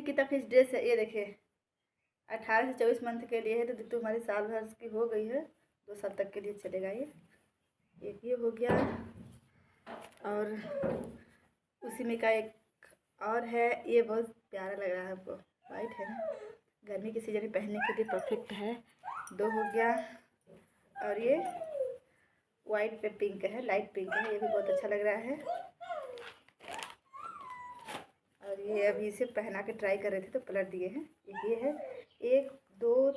कितना fees dress है। ये देखिए 18 से 24 मंथ के लिए है, तो दित्तू हमारी साल भर की हो गई है, 2 साल तक के लिए चलेगा। ये एक ये हो गया, और उसी में का एक और है। ये बहुत प्यारा लग रहा है हमको, वाइट है ना, गर्मी के सीजन में पहनने के लिए परफेक्ट है। 2 हो गया, और ये वाइट पे पिंक है, लाइट पिंक है, ये भी बहुत अच्छा लग रहा है। और ये अभी इसे पहना के ट्राई कर रहे थे तो पलट दिए हैं। एक ये है, 1 2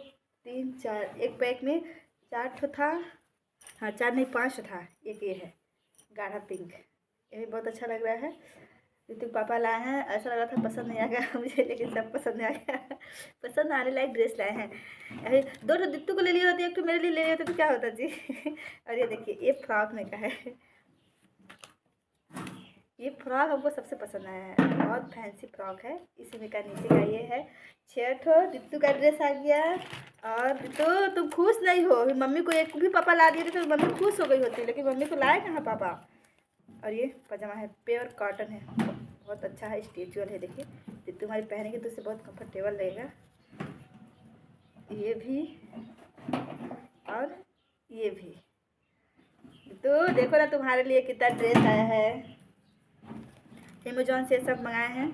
3 4, एक पैक में 4 ठो था, हाँ 4 नहीं 5 था। एक ये है गाढ़ा पिंक, ये भी बहुत अच्छा लग रहा है। दित्तू पापा लाए हैं, ऐसा लग रहा था पसंद नहीं आ गया मुझे, लेकिन सब पसंद आ गया। पसंद आने लायक ड्रेस लाए हैं। अरे 2 ठो दित्तू को ले लिए होते, 1 ठो मेरे लिए ले लिए होते तो क्या होता जी। और ये देखिए ये फ्रॉक में का है, ये फ्रॉक हमको सबसे पसंद आया है, बहुत फैंसी फ्रॉक है। इसी में का नीचे का ये है। 6 ठो दित्तू का ड्रेस आ गया। और तो तुम खुश नहीं हो, मम्मी को एक भी पापा ला दिए थे तो मम्मी खुश हो गई होती, लेकिन मम्मी को लाए कहाँ पापा। और ये पजामा है, प्योर कॉटन है, बहुत अच्छा है, स्ट्रेचेबल है। देखिए दित्तू हमारी पहनेंगे तो उसे बहुत कंफर्टेबल लगेगा। ये भी और ये भी। तो देखो ना तुम्हारे लिए कितना ड्रेस आया है, अमेजोन से सब मंगाए हैं।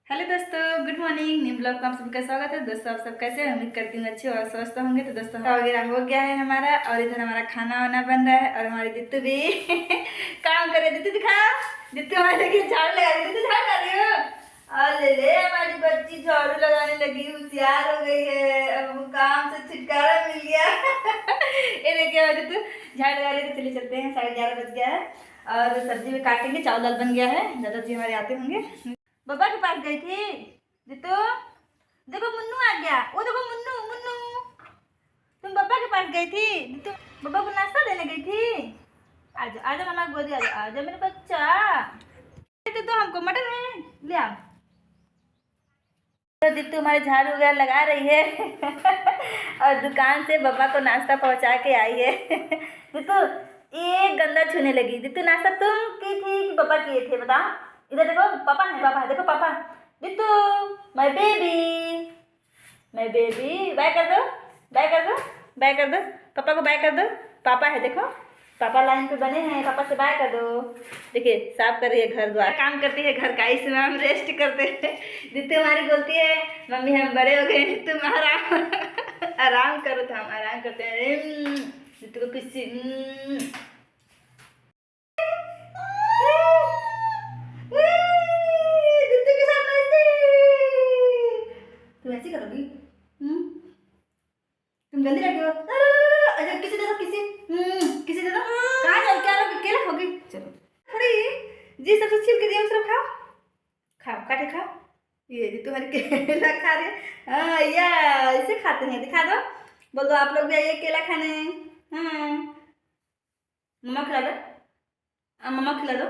हेलो दोस्तों, गुड मॉर्निंग। न्यू ब्लॉग में आप सबका स्वागत है। दोस्तों आप सब कैसे हैं? उम्मीद करती हूँ अच्छे और स्वस्थ होंगे। तो दोस्तों वगैरह हो गया है हमारा, और इधर हमारा खाना वाना बन रहा है, और हमारी दित्तू भी काम कर रही है। दित्तू दिखा, दित्तू हमारे देखिए झाड़ू लगा रही है। दित्तू झाड़ू लगा रही हो, और ले हमारी बच्ची झाड़ू लगाने लगी, होशियार हो गई है, अब काम से छुटकारा मिल गया। ये देखिए दित्तू झाड़ू लगा रही है। तो चलिए चलते हैं, 11:30 बज गया है, और सब्जी में काटेंगे। चावल दाल बन गया है, दादाजी हमारे आते होंगे। बाबा के पास गई थी दित्तू, देखो मुन्नू आ गया। वो देखो मुन्नू, मुन्नू तुम पापा के पास गई थी दित्तू, पापा को नाश्ता देने गई थी। आजा आजा मामा गोदी, आजा आजा मेरे बच्चा। तो हमको मटन है, ले आओ। तो दित्तू हमारे झाड़ू वगैरह लगा रही है और दुकान से पापा को नाश्ता पहुंचा के आई है। दित्तू एक गंदा छूने लगी। दित्तू नाश्ता तुम की थी कि पापा किए थे बताओ? इधर देखो पापा है, पापा है, देखो पापा। Dittu my baby, my baby, bye कर दो, बाय कर दो, बाय कर दो, पापा को बाय कर दो। पापा है देखो, पापा लाइन पे बने हैं, पापा से बाय कर दो। देखिए साफ कर रही है घर द्वार, काम करती है घर का, इसमें हम रेस्ट करते हैं। दित्तू हमारी बोलती है मम्मी हम बड़े हो गए, तुम आराम आराम करो। तो हम आराम करते हैं। दित्तू को किसी तुम ऐसे करोगी? तुम गंदी लगी हो। अच्छा किसी दे दो, किसी दे दो। कहाँ जाओ, क्या लोगी, केला होगी? चलो थोड़ी जी सबसे छील के दिया उस तरफ खाओ, खाओ काटे खाओ। ये जी तुम्हारी केला खा रहे हैं। हाँ या इसे खाते हैं, दिखा दो, बोल दो आप लोग भी आइए केला खाने। हाँ मम्मा खिला दो, मम्मा खिला दो।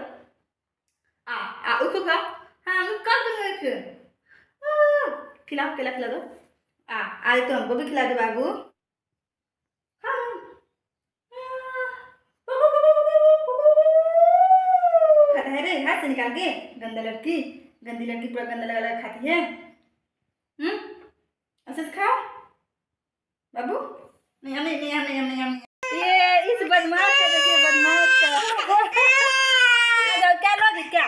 आ उसको खाओ। हाँ कब तुम खिलाओ, केला खिला दो। आज तो हमको भी खिला दो बाबू। खाता है रे, हाथ से निकाल के। गंदा लड़की, गंदी लड़की पूरा गंदा लगा लगा खाती है। ऐसे खाओ बाबू। नहीं हमें नहीं हमें हमें हमें। ये इस बदमाश का देखिए, बदमाश का। क्या लोगी क्या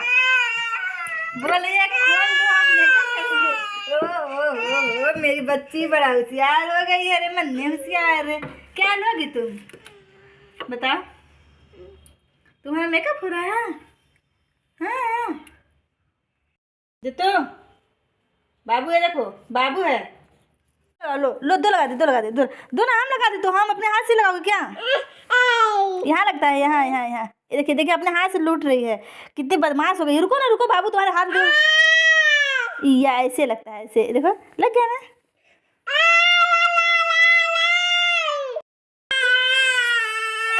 बोलिए, कौन जो हम मेकअप करेंगे। ओ मेरी बच्ची बड़ा होशियार हो गई है। अरे मन्ने होशियार है। क्या लोगी तुम बताओ, तुम्हारा मेकअप हो रहा है? हाँ दित्तू बाबू है, देखो बाबू है। लो लो, 2 लगा दे, 2 लगा दे, 2 ना हम लगा दे। तो हम अपने हाथ से लगाओगे क्या? यहाँ लगता है, यहाँ यहाँ यहाँ। देखिए देखिए अपने हाथ से लूट रही है, कितनी बदमाश हो गई। रुको ना रुको बाबू, तुम्हारे हाथ दो। या ऐसे लगता है, ऐसे देखो लग गया ना।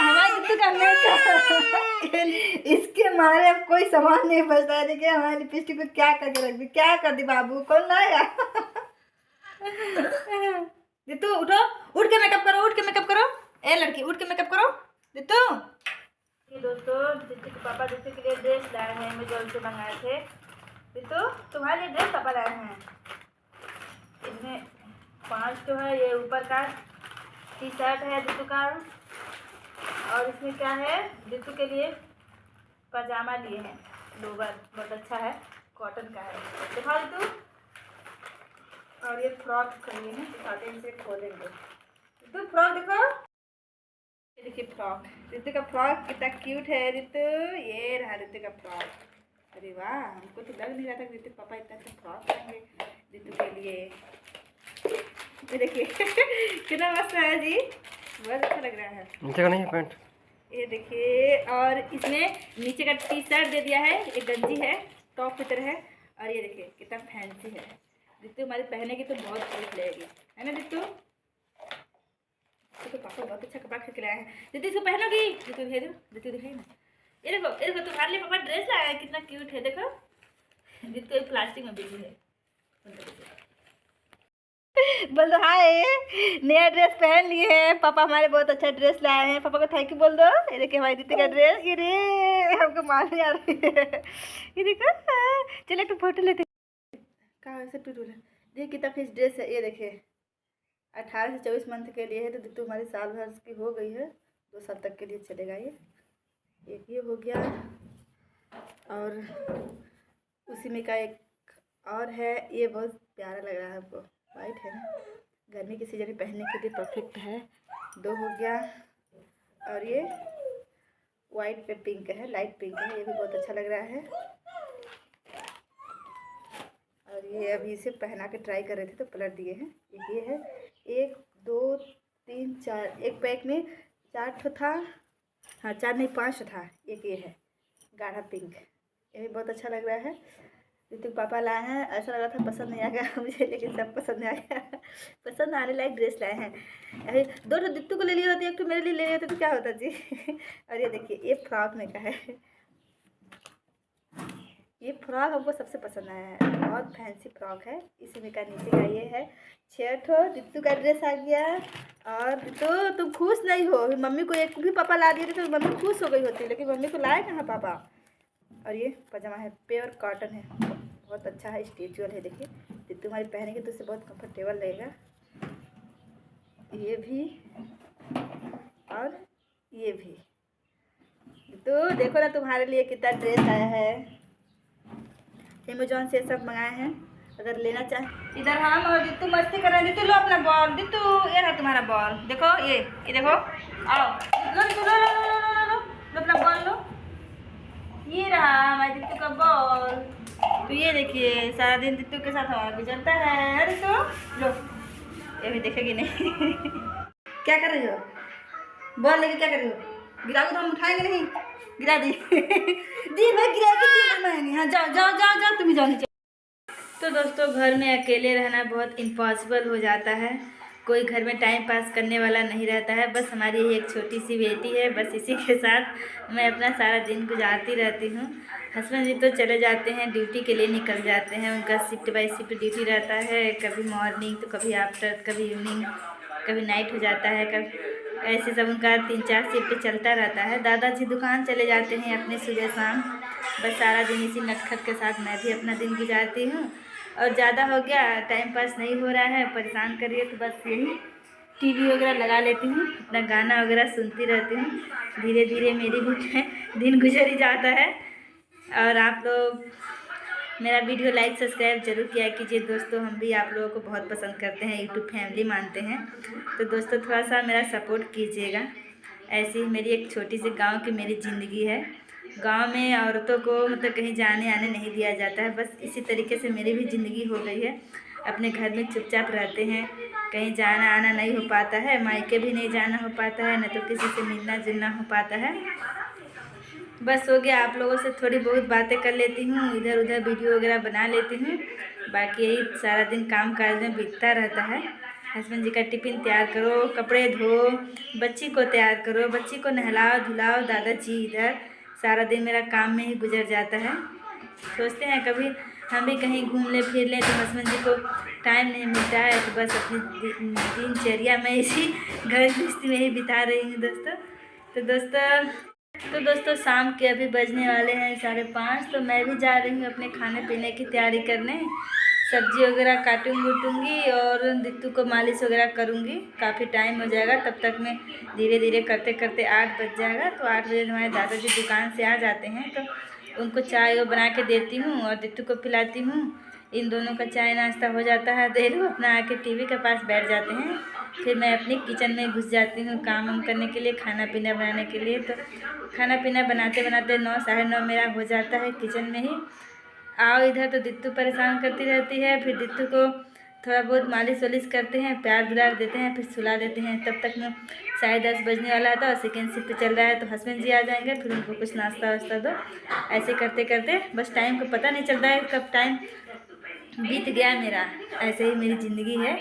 हमारे दित्तू का मेकअप इसके मारे अब कोई सामान नहीं बचता है। देखिए हमारी लिपस्टिक को क्या करके रख दी, क्या कर दी बाबू, कौन लाया? दित्तू उठो, उठ के मेकअप करो, उठ के मेकअप करो। ए लड़की उठ के मेकअप करो दित्तू। दोस्तों दित्तू के पापा दित्तू के लिए ड्रेस लाए हैं, अमेजोन से मंगाए थे। दित्तू तुम्हारे लिए ड्रेस पापा लाए हैं। 5 तो है। ये ऊपर का टी शर्ट है दित्तू का, और इसमें क्या है, दित्तू के लिए पजामा लिए हैं, लोअर, बहुत अच्छा है, कॉटन का है, दिखा दित्तू। और ये फ्रॉक लिए हैं, दिखाते हैं, इसे खोलेंगे। दित्तू फ्रॉक देखो, ये देखिए फ्रॉक, रितु का फ्रॉक कितना क्यूट है रितु। ये रहा रितु का फ्रॉक। अरे वाह, हमको तो लग नहीं रहा था कि रितु पापा इतना अच्छा फ्रॉक लाएंगे रितु के लिए। ये देखिए कितना मस्त है जी, बहुत अच्छा लग रहा है। नीचे का नहीं है पैंट, ये देखिए, और इसमें नीचे का टी शर्ट दे दिया है, एक गंजी है टॉप की तरह है, और ये देखिए कितना फैंसी है। रितु हमारी पहने की तो बहुत क्यूट लगेगी, है ना रितु। तो पापा बहुत अच्छा कपड़ा खरीद के लाया है। दीदी इसको पहनोगी, दीदी दिखाई दो, दीदी दिखाई ना। ये देखो तुम्हारे लिए पापा ड्रेस लाया है, कितना क्यूट है देखो। दीदी तो प्लास्टिक में बिजी है। बोल दो हाय, नया ड्रेस पहन लिए हैं पापा, हमारे बहुत अच्छा ड्रेस लाए हैं, पापा को थैंक यू बोल दो। ये देखिए हमारी दीदी का ड्रेस, ये रे हमको मारने आ रही है। ये देखो, चलो एक फोटो लेते। कहाँ से टूट रहा, देखिए कितना फिश ड्रेस है। ये देखिए 18 से 24 मंथ के लिए है, तो दित्तू हमारी साल भर की हो गई है, 2 साल तक के लिए चलेगा ये। एक ये हो गया, और उसी में का एक और है, ये बहुत प्यारा लग रहा है हमको, वाइट है ना, गर्मी के सीजन में पहनने के लिए परफेक्ट है। 2 हो गया, और ये वाइट पे पिंक है, लाइट पिंक है, ये भी बहुत अच्छा लग रहा है। और ये अभी इसे पहना के ट्राई कर रहे थे तो पलट दिए हैं। एक ये है, 1 2 3 4, एक पैक में 4 ठो था, हाँ 4 नहीं 5 था। एक ये है गाढ़ा पिंक, ये भी बहुत अच्छा लग रहा है। रितु पापा लाए हैं, ऐसा लग रहा था पसंद नहीं आ गया मुझे, लेकिन सब पसंद आ गया। पसंद आने लायक ड्रेस लाए हैं। अरे 2 ठो दित्तू को ले लिए होते, 1 ठो मेरे लिए ले लिए होते तो क्या होता जी। और ये देखिए ये फ्रॉक में का है, ये फ्रॉक हमको सबसे पसंद आया है, बहुत फैंसी फ्रॉक है। इसी में का नीचे का ये है। 6 ठो दित्तू का ड्रेस आ गया। और दित्तू तुम खुश नहीं हो, मम्मी को एक भी पापा ला दिए थे तो मम्मी खुश हो गई होती, लेकिन मम्मी को लाए कहाँ पापा। और ये पजामा है, प्योर कॉटन है, बहुत अच्छा है, स्ट्रेचेबल है। देखिए दित्तू हमारी पहनेंगे तो उससे बहुत कंफर्टेबल रहेगा। ये भी और ये भी। दित्तू देखो ना तुम्हारे लिए कितना ड्रेस आया है, अमेजोन से सब मंगाए हैं, अगर लेना चाहे। इधर हम और दित्तू मस्ती कर रहे हैं। दित्तू लो अपना बॉल, दित्तू ये रहा तुम्हारा बॉल, देखो ये देखो, आओ लो दित्तू, लो लो लो लो लो लो लो अपना बॉल लो, ये रहा हमारे दित्तू का बॉल। तो ये देखिए सारा दिन दित्तू के साथ हमारा गुजरता है। अरे तो लो, ये भी देखेगी नहीं। क्या कर रही हो, बॉल लेके क्या कर रही हो, गिराओ तो हम उठाएंगे नहीं, गिरा दी। दी मैं गिरा के मैं, हाँ जाओ जाओ जाओ जाओ, तुम ही जाओ नीचे। तो दोस्तों घर में अकेले रहना बहुत इम्पॉसिबल हो जाता है, कोई घर में टाइम पास करने वाला नहीं रहता है। बस हमारी एक छोटी सी बेटी है, बस इसी के साथ मैं अपना सारा दिन गुजारती रहती हूँ। हस्बैंड जी तो चले जाते हैं, ड्यूटी के लिए निकल जाते हैं, उनका शिफ्ट बाय शिफ्ट ड्यूटी रहता है, कभी मॉर्निंग तो कभी आफ्टर, कभी इवनिंग, कभी नाइट हो जाता है, कभी ऐसे सब उनका 3-4 शिफ्ट चलता रहता है। दादाजी दुकान चले जाते हैं अपने सुबह शाम, बस सारा दिन इसी नटखट के साथ मैं भी अपना दिन गुजारती हूँ। और ज़्यादा हो गया, टाइम पास नहीं हो रहा है, परेशान करिए, तो बस यही टीवी वगैरह लगा लेती हूँ, अपना गाना वगैरह सुनती रहती हूँ। धीरे धीरे मेरी भी दिन गुजर ही जाता है। और आप लोग मेरा वीडियो लाइक सब्सक्राइब जरूर किया कीजिए दोस्तों, हम भी आप लोगों को बहुत पसंद करते हैं, यूट्यूब फैमिली मानते हैं। तो दोस्तों थोड़ा सा मेरा सपोर्ट कीजिएगा। ऐसी मेरी एक छोटी सी गांव की मेरी ज़िंदगी है। गांव में औरतों को मतलब कहीं जाने आने नहीं दिया जाता है, बस इसी तरीके से मेरी भी ज़िंदगी हो गई है। अपने घर में चुपचाप रहते हैं, कहीं जाना आना नहीं हो पाता है, मायके भी नहीं जाना हो पाता है, न तो किसी से मिलना जुलना हो पाता है। बस हो गया, आप लोगों से थोड़ी बहुत बातें कर लेती हूँ, इधर उधर वीडियो वगैरह बना लेती हूँ, बाकी यही सारा दिन काम काज में बीतता रहता है। हस्बैंड जी का टिफ़िन तैयार करो, कपड़े धो, बच्ची को तैयार करो, बच्ची को नहलाओ धुलाओ, दादाजी इधर, सारा दिन मेरा काम में ही गुजर जाता है। सोचते हैं कभी हम भी कहीं घूम ले फिर लें, तो हस्बैंड जी को टाइम नहीं मिलता है, तो बस अपनी दिनचर्या में इसी घर गृहस्थी में ही बिता रही हूँ दोस्तों। तो दोस्तों शाम के अभी बजने वाले हैं 5:30, तो मैं भी जा रही हूँ अपने खाने पीने की तैयारी करने। सब्जी वगैरह काटूंगी और दित्तू को मालिश वगैरह करूँगी। काफ़ी टाइम हो जाएगा, तब तक मैं धीरे धीरे करते करते 8 बज जाएगा। तो 8 बजे हमारे दादाजी दुकान से आ जाते हैं, तो उनको चाय बना के देती हूँ और दित्तू को पिलाती हूँ। इन दोनों का चाय नाश्ता हो जाता है, तो ये लोग अपना आके टीवी के पास बैठ जाते हैं। फिर मैं अपनी किचन में घुस जाती हूँ काम वाम करने के लिए, खाना पीना बनाने के लिए। तो खाना पीना बनाते बनाते 9 साढ़े 9 मेरा हो जाता है किचन में ही। आओ इधर, तो दित्तू परेशान करती रहती है। फिर दित्तू को थोड़ा बहुत मालिश वालिश करते हैं, प्यार दुलार देते हैं, फिर सुला देते हैं। तब तक में 10:30 बजने वाला था और सेकेंड शिफ्ट चल रहा है, तो हस्बैंड जी आ जाएंगे, फिर उनको कुछ नाश्ता वास्ता दो। ऐसे करते करते बस टाइम को पता नहीं चलता है कब टाइम बीत गया मेरा। ऐसे ही मेरी ज़िंदगी है।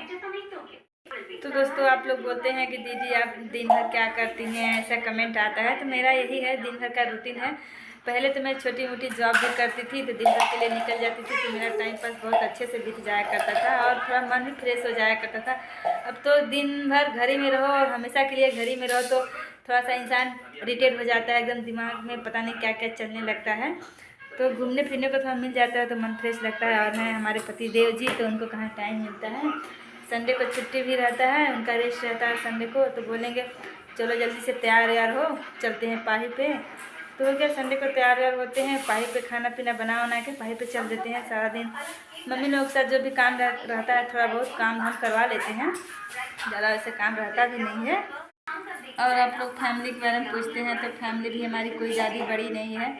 तो दोस्तों, आप लोग बोलते हैं कि दीदी आप दिन भर क्या करती हैं, ऐसा कमेंट आता है। तो मेरा यही है, दिन भर का रूटीन है। पहले तो मैं छोटी मोटी जॉब भी करती थी, तो दिन भर के लिए निकल जाती थी, तो मेरा टाइम पास बहुत अच्छे से बीत जाया करता था और थोड़ा मन भी फ्रेश हो जाया करता था। अब तो दिन भर घर ही में रहो और हमेशा के लिए घर ही में रहो, तो थोड़ा सा इंसान इरिटेट हो जाता है, एकदम दिमाग में पता नहीं क्या क्या चलने लगता है। तो घूमने फिरने को थोड़ा मिल जाता है तो मन फ्रेश लगता है। और हैं हमारे पति देव जी, तो उनको कहाँ टाइम मिलता है। संडे को छुट्टी भी रहता है, उनका रेस्ट रहता है संडे को। तो बोलेंगे चलो जल्दी से तैयार व्यार हो, चलते हैं पाही पे। तो क्या संडे को तैयार व्यार होते हैं, पाही पे खाना पीना बना के पाही पे चल देते हैं। सारा दिन मम्मी लोग के साथ जो भी काम रहता है, थोड़ा बहुत काम हम करवा लेते हैं, ज़्यादा वैसे काम रहता भी नहीं है। और आप लोग फैमिली के बारे में पूछते हैं, तो फैमिली भी हमारी कोई ज़्यादा बड़ी नहीं है।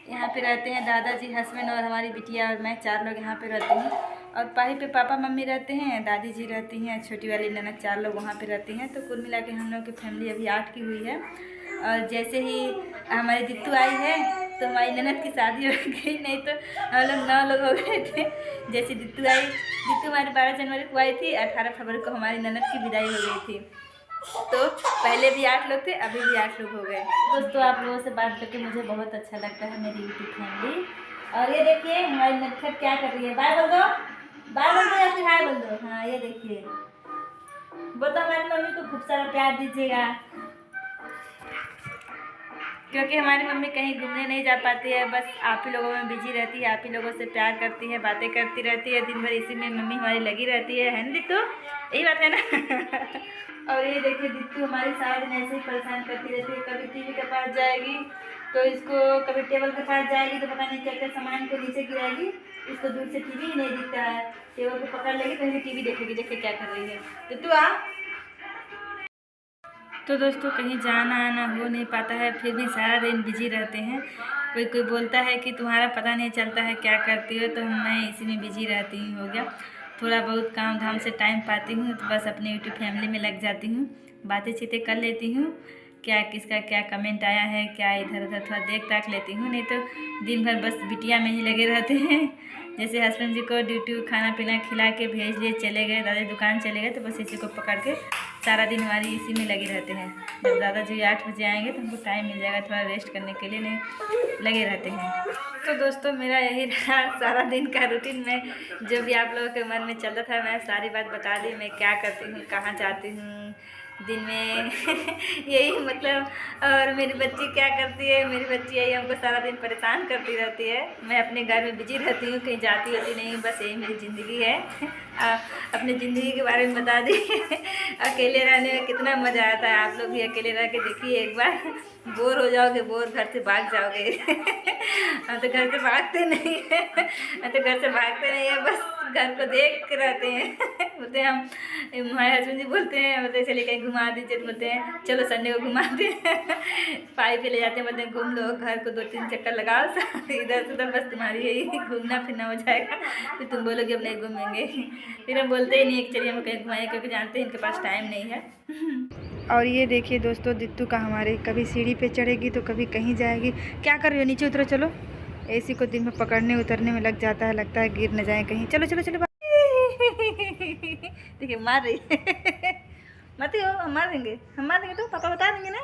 यहाँ पे रहते हैं दादाजी, हस्बैंड और हमारी बिटिया और मैं, 4 लोग यहाँ पे रहते हैं। और पाही पे पापा मम्मी रहते हैं, दादी जी रहती हैं, छोटी वाली ननद, 4 लोग वहाँ पे रहती हैं। तो कुल मिला के हम लोग की फैमिली अभी 8 की हुई है। और जैसे ही हमारी दित्तू आई है, तो हमारी ननद की शादी हो गई, नहीं तो हम लोग 9 लोग हो गए थे। जैसे दित्तू आई, दित्तू हमारी 12 जनवरी को आई थी, 18 फरवरी को हमारी ननद की विदाई हो गई थी। तो पहले भी 8 लोग थे, अभी भी 8 लोग हो गए। दोस्तों, आप लोगों से बात करके मुझे बहुत अच्छा लगता है, मेरी यूट्यूब फैमिली। और ये देखिए हमारी नटखट क्या कर रही है, बाय बोल दो, बाय बोल दो या फिर हाय बोल दो। हाँ, ये देखिए, बोलो हमारी मम्मी को खूब सारा प्यार दीजिएगा, क्योंकि हमारी मम्मी कहीं घूमने नहीं जा पाती है, बस आप ही लोगों में बिजी रहती है, आप ही लोगों से प्यार करती है, बातें करती रहती है, दिन भर इसी में मम्मी हमारी लगी रहती है ना दित्तू? यही बात है ना। और ये देखिए दित्तू हमारी सारा दिन ऐसे ही परेशान करती रहती है। कभी टीवी के पास जाएगी तो इसको, कभी टेबल के पास जाएगी तो पता नहीं क्या क्या सामान को नीचे गिराएगी, इसको दूर से टीवी ही नहीं दिखता है। टेबल को पकड़ लेगी तो टीवी देखेगी, देखिए क्या कर रही है। दित्तू आ। तो दोस्तों, कहीं जाना आना हो नहीं पाता है, फिर भी सारा दिन बिजी रहते हैं। कोई कोई बोलता है कि तुम्हारा पता नहीं चलता है क्या करती हो, तो मैं इसी में बिजी रहती हूँ। हो गया थोड़ा बहुत काम धाम से टाइम पाती हूँ, तो बस अपने यूट्यूब फैमिली में लग जाती हूँ, बातें चीतें कर लेती हूँ, क्या किसका क्या कमेंट आया है, क्या इधर उधर थोड़ा देख ताक लेती हूँ। नहीं तो दिन भर बस बिटिया में ही लगे रहते हैं। जैसे हस्बैंड जी को ड्यूटी खाना पीना खिला के भेज दिए, चले गए, दादाजी दुकान चले गए, तो बस इसी को पकड़ के सारा दिन हमारी इसी में लगे रहते हैं। जब दादाजी 8 बजे आएंगे तो हमको टाइम मिल जाएगा थोड़ा रेस्ट करने के लिए, नहीं लगे रहते हैं। तो दोस्तों, मेरा यही रहा सारा दिन का रूटीन में, जो भी आप लोगों के मन में चलता था मैं सारी बात बता दी। मैं क्या करती हूँ, कहाँ जाती हूँ दिन में यही मतलब। और मेरी बच्ची क्या करती है, मेरी बच्ची यही हमको सारा दिन परेशान करती रहती है। मैं अपने घर में बिजी रहती हूँ, कहीं जाती होती नहीं, बस यही मेरी ज़िंदगी है। अपनी ज़िंदगी के बारे में बता दी। अकेले रहने में कितना मज़ा आता है, आप लोग भी अकेले रह के देखिए एक बार, बोर हो जाओगे, बोर घर से भाग जाओगे। हम तो घर से भागते नहीं है, बस घर को देख के रहते हैं। बोलते हैं हम, हमारे हस्बैंड जी बोलते हैं, बोलते चलिए कहीं घुमा दीजिए, तो बोलते हैं चलो संडे को घुमाते हैं। पाई पे ले जाते हैं, बोलते हैं घूम लो, घर को 2-3 चक्कर लगाओ, इधर से उधर, बस तुम्हारी यही घूमना फिरना हो जाएगा। फिर तुम बोलोगे अब नहीं घूमेंगे, फिर हम बोलते ही नहीं कि चलिए हम कहीं घुमाएं, क्योंकि जानते हैं इनके पास टाइम नहीं है। और ये देखिए दोस्तों, दित्तू का हमारे कभी सीढ़ी पे चढ़ेगी तो कभी कहीं जाएगी। क्या कर रही हो, नीचे उतरो, चलो। ऐसी को दिन में पकड़ने उतरने में लग जाता है, लगता है गिर न जाए कहीं। चलो चलो चलो। देखिए मार रही है। मत हो, हम मार देंगे, तो पापा बता देंगे ना।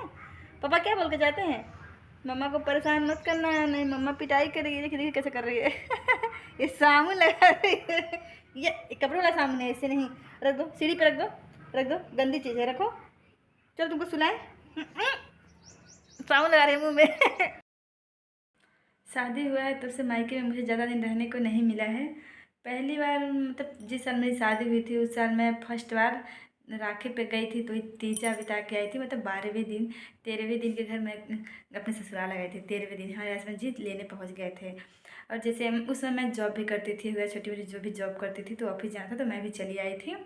पापा क्या बोल के जाते हैं, मम्मा को परेशान मत करना, नहीं मम्मा पिटाई करेगी। देखिए देखिए कैसे कर रही है। ये साबुन लगा रही है, ये कपड़े वाला साबुन है, इससे नहीं। रख दो, सीढ़ी पे रख दो, गंदी चीज़ है, रखो। चलो तुमको सुलाएं, साबुन लगा रहे मुँह में। शादी हुआ है तब से मायके में मुझे ज़्यादा दिन रहने को नहीं मिला है, पहली बार मतलब जिस साल मेरी शादी हुई थी उस साल मैं फर्स्ट बार राखी पे गई थी, तो तीजा बिता के आई थी। मतलब 12वें दिन 13वें दिन के घर में अपने ससुराल आ गई थी। 13वें दिन हमारे हस्बैंड जी लेने पहुंच गए थे। और जैसे उस समय मैं जॉब भी करती थी, छोटी मोटी जो भी जॉब करती थी, तो ऑफिस जाना था तो मैं भी चली आई थी।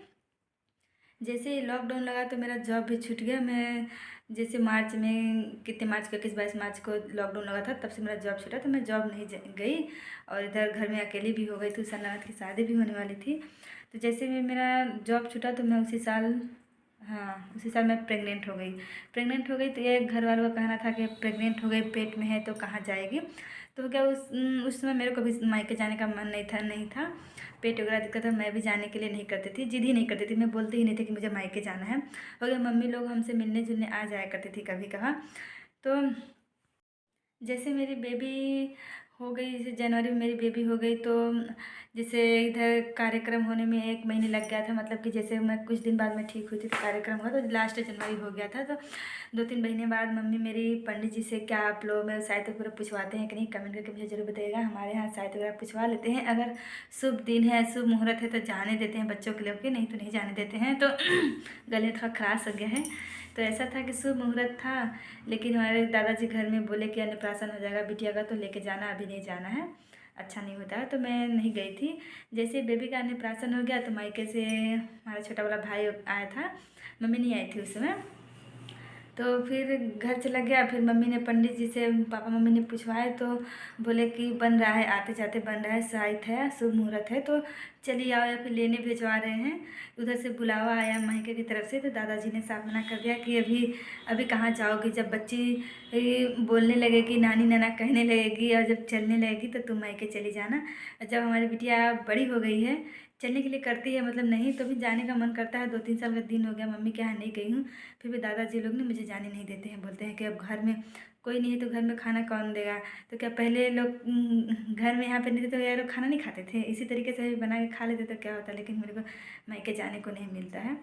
जैसे ही लॉकडाउन लगा तो मेरा जॉब भी छूट गया। मैं जैसे मार्च में कितने मार्च को 21-22 मार्च को लॉकडाउन लगा था, तब से मेरा जॉब छूटा, तो मैं जॉब नहीं गई। और इधर घर में अकेली भी हो गई थी। उस साल ननद की शादी भी होने वाली थी। तो जैसे भी मेरा जॉब छूटा तो मैं उसी साल, हाँ उसी साल मैं प्रेग्नेंट हो गई। तो ये घर वालों का कहना था कि प्रेग्नेंट हो गई, पेट में है तो कहाँ जाएगी। तो क्या उस समय मेरे को भी मायके जाने का मन नहीं था। पेट वगैरह दिक्कत है, मैं भी जाने के लिए नहीं करती थी, जिद ही नहीं करती थी, मैं बोलती ही नहीं थी कि मुझे मायके जाना है। हो गया मम्मी लोग हमसे मिलने जुलने आ जाया करती थी कभी कभार। तो जैसे मेरी बेबी हो गई, जैसे जनवरी में मेरी बेबी हो गई, तो जैसे इधर कार्यक्रम होने में 1 महीने लग गया था। मतलब कि जैसे मैं कुछ दिन बाद मैं ठीक हुई थी तो कार्यक्रम हुआ, तो लास्ट जनवरी हो गया था। तो 2-3 महीने बाद मम्मी मेरी पंडित जी से क्या आप लोग में शायद वगैरह पूछवाते हैं कि नहीं, कमेंट करके मुझे जरूर बताइएगा। हमारे यहाँ शायद वगैरह पूछवा लेते हैं, अगर शुभ दिन है शुभ मुहूर्त है तो जाने देते हैं बच्चों के लोग के, नहीं तो नहीं जाने देते हैं। तो गले थोड़ा खराश हो गया है। तो ऐसा था कि शुभ मुहूर्त था, लेकिन हमारे दादाजी घर में बोले कि अन्नप्राशन हो जाएगा बिटिया का, तो लेके जाना, अभी नहीं जाना है, अच्छा नहीं होता है। तो मैं नहीं गई थी। जैसे बेबी का अन्नप्राशन हो गया तो मायके से हमारा छोटा वाला भाई आया था, मम्मी नहीं आई थी उस समय। तो फिर घर चला गया। फिर मम्मी ने पंडित जी से, पापा मम्मी ने पूछवाए तो बोले कि बन रहा है, आते जाते बन रहा है, शायद है शुभ मुहूर्त है, तो चलिए आओ, या फिर लेने भिजवा रहे हैं। उधर से बुलावा आया मायके की तरफ से, तो दादाजी ने साफ मना कर दिया कि अभी अभी कहाँ जाओगी, जब बच्ची बोलने लगेगी, नानी नाना कहने लगेगी और जब चलने लगेगी तो तुम मायके चली जाना। जब हमारी बिटिया बड़ी हो गई है, चलने के लिए करती है, मतलब नहीं तो भी जाने का मन करता है। 2-3 साल का दिन हो गया मम्मी के यहाँ नहीं गई हूँ, फिर भी दादाजी लोग ने मुझे जाने नहीं देते हैं। बोलते हैं कि अब घर में कोई नहीं है तो घर में खाना कौन देगा। तो क्या पहले लोग घर में यहाँ पे नहीं थे तो यार लोग खाना नहीं खाते थे, इसी तरीके से भी बना के खा लेते तो क्या होता। लेकिन मेरे को मायके जाने को नहीं मिलता है।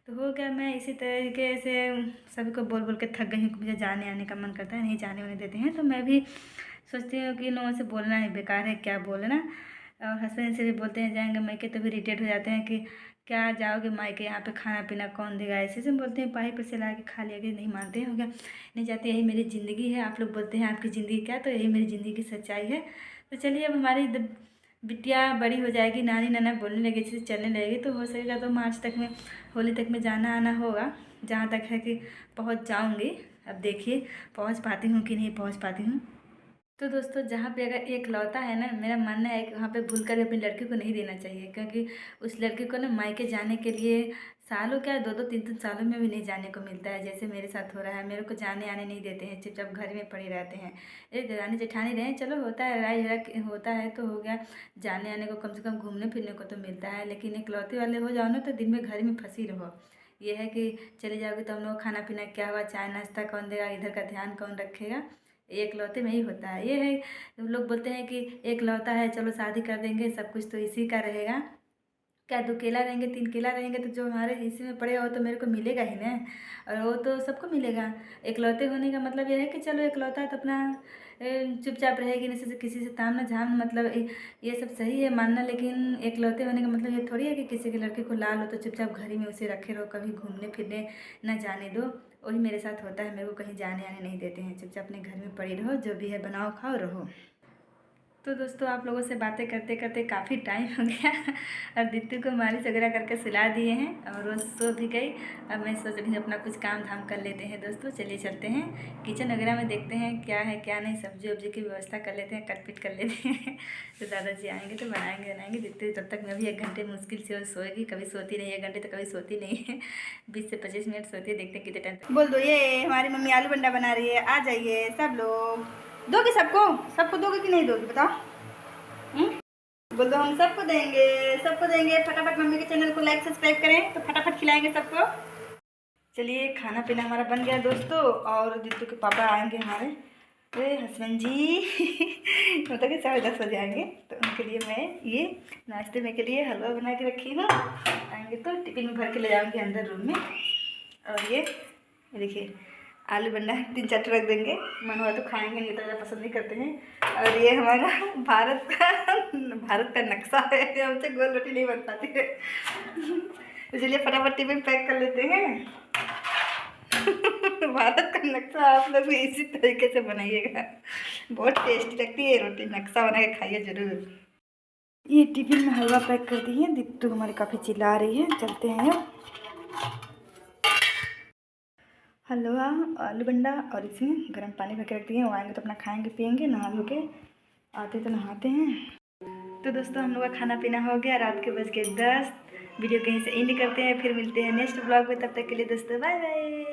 तो हो गया, मैं इसी तरीके से सभी को बोल बोल के थक गई हूँ कि मुझे जाने आने का मन करता है, नहीं जाने होने देते हैं। तो मैं भी सोचती हूँ कि इन लोगों से बोलना ही बेकार है, क्या बोलना। और हस्बैंड से भी बोलते हैं जाएंगे मायके, तो भी इरिटेट हो जाते हैं कि क्या जाओगे मायके, यहाँ पे खाना पीना कौन देगा, ऐसे से बोलते हैं। पाही पर से ला के खा लिया कि नहीं मानते हैं, हो गया नहीं जाते, यही मेरी ज़िंदगी है। आप लोग बोलते हैं आपकी ज़िंदगी क्या, तो यही मेरी ज़िंदगी की सच्चाई है। तो चलिए, अब हमारी बिटिया बड़ी हो जाएगी, नानी नाना बोलने लगे, जैसे चलने लगेगी, तो हो सकेगा तो मार्च तक में, होली तक में जाना आना होगा, जहाँ तक है कि पहुँच जाऊँगी। अब देखिए पहुँच पाती हूँ कि नहीं पहुँच पाती हूँ। तो दोस्तों, जहाँ पे अगर एक लौता है ना, मेरा मानना है कि वहाँ पे भूल कर अपनी लड़की को नहीं देना चाहिए, क्योंकि उस लड़की को ना मायके जाने के लिए सालों क्या 2-2 3-3 सालों में भी नहीं जाने को मिलता है। जैसे मेरे साथ हो रहा है, मेरे को जाने आने नहीं देते हैं, चुपचाप घर में पड़े रहते हैं। ये देरानी जेठानी रहे, चलो होता है, लड़ाई झगड़ा होता है तो हो गया, जाने आने को कम से कम घूमने फिरने को तो मिलता है। लेकिन इकलौते वाले हो जाओ ना तो दिन में घर में फंसी रहो। ये है कि चले जाओगे तो हम लोग खाना पीना क्या हुआ, चाय नाश्ता कौन देगा, इधर का ध्यान कौन रखेगा। एक लौते में ही होता है। ये है लोग बोलते हैं कि एक लौता है, चलो शादी कर देंगे, सब कुछ तो इसी का रहेगा। क्या 2 केला रहेंगे 3 केला रहेंगे तो जो हमारे हिस्से में पड़ेगा वो तो मेरे को मिलेगा ही ना, और वो तो सबको मिलेगा। एकलौते होने का मतलब ये है कि चलो एकलौता है तो अपना चुपचाप रहेगी, नहीं से किसी से ताम ना झाम, मतलब ये सब सही है मानना। लेकिन एकलौते होने का मतलब ये थोड़ी है कि किसी के लड़के को ला लो तो चुपचाप घर ही में उसे रखे रहो, कभी घूमने फिरने ना जाने दो। वही मेरे साथ होता है, मेरे को कहीं जाने आने नहीं देते हैं, चुपचाप अपने घर में पड़ी रहो, जो भी है बनाओ खाओ रहो। तो दोस्तों, आप लोगों से बातें करते करते काफ़ी टाइम हो गया और दीदी को मालिश वगैरह करके सुला दिए हैं और वो सो भी गई। अब मैं सोच रही हूँ अपना कुछ काम धाम कर लेते हैं। दोस्तों चलिए चलते हैं किचन वगैरह में, देखते हैं क्या है क्या नहीं, सब्जी वब्जी की व्यवस्था कर लेते हैं, कट पिट कर लेते हैं। तो दादाजी आएँगे तो बनाएंगे दीदी, तब तक मैं भी 1 घंटे मुश्किल से सोएगी, कभी सोती नहीं 1 घंटे तो कभी सोती नहीं है, 20 से 25 मिनट सोती है, देखते हैं कितने टाइम तक। बोल दो, ये हमारी मम्मी आलू बंडा बना रही है, आ जाइए सब लोग। दोगे सबको, सबको दोगे कि नहीं दोगे बताओ? बोल दो, हम सबको देंगे, सबको देंगे। फटाफट मम्मी के चैनल को लाइक सब्सक्राइब करें तो फटाफट खिलाएंगे सबको। चलिए, खाना पीना हमारा बन गया दोस्तों, और दीदू के पापा आएंगे हमारे, अरे हस्बैंड जी मतलब कि 10:30 बजे आएंगे, तो उनके लिए मैं ये नाश्ते में के लिए हलवा बना के रखी हूँ। आएंगे तो टिफिन में भर के ले जाऊँगी अंदर रूम में। और ये देखिए आलू बंडा 3-4 रख देंगे, मन हुआ तो खाएंगे, नहीं तो ज़्यादा पसंद नहीं करते हैं। और ये हमारा भारत का नक्शा है, हमसे गोल रोटी नहीं बन पाती है इसलिए फटाफट टिफिन पैक कर लेते हैं। भारत का नक्शा आप लोग भी इसी तरीके से बनाइएगा, बहुत टेस्टी लगती है रोटी। नक्शा बना के खाइए ज़रूर। ये टिफिन में हलवा पैक कर दिए। दित्तू हमारी काफ़ी चिल्ला रही है, चलते हैं अब। हलवा, आलू बंडा और इसमें गर्म पानी भर के रख दिए। वो आएंगे तो अपना खाएंगे पियेंगे, नहा धो के आते तो नहाते हैं। तो दोस्तों हम लोग का खाना पीना हो गया, रात के बज के 10। वीडियो कहीं से एंड करते हैं, फिर मिलते हैं नेक्स्ट ब्लॉग में। तब तक के लिए दोस्तों बाय बाय।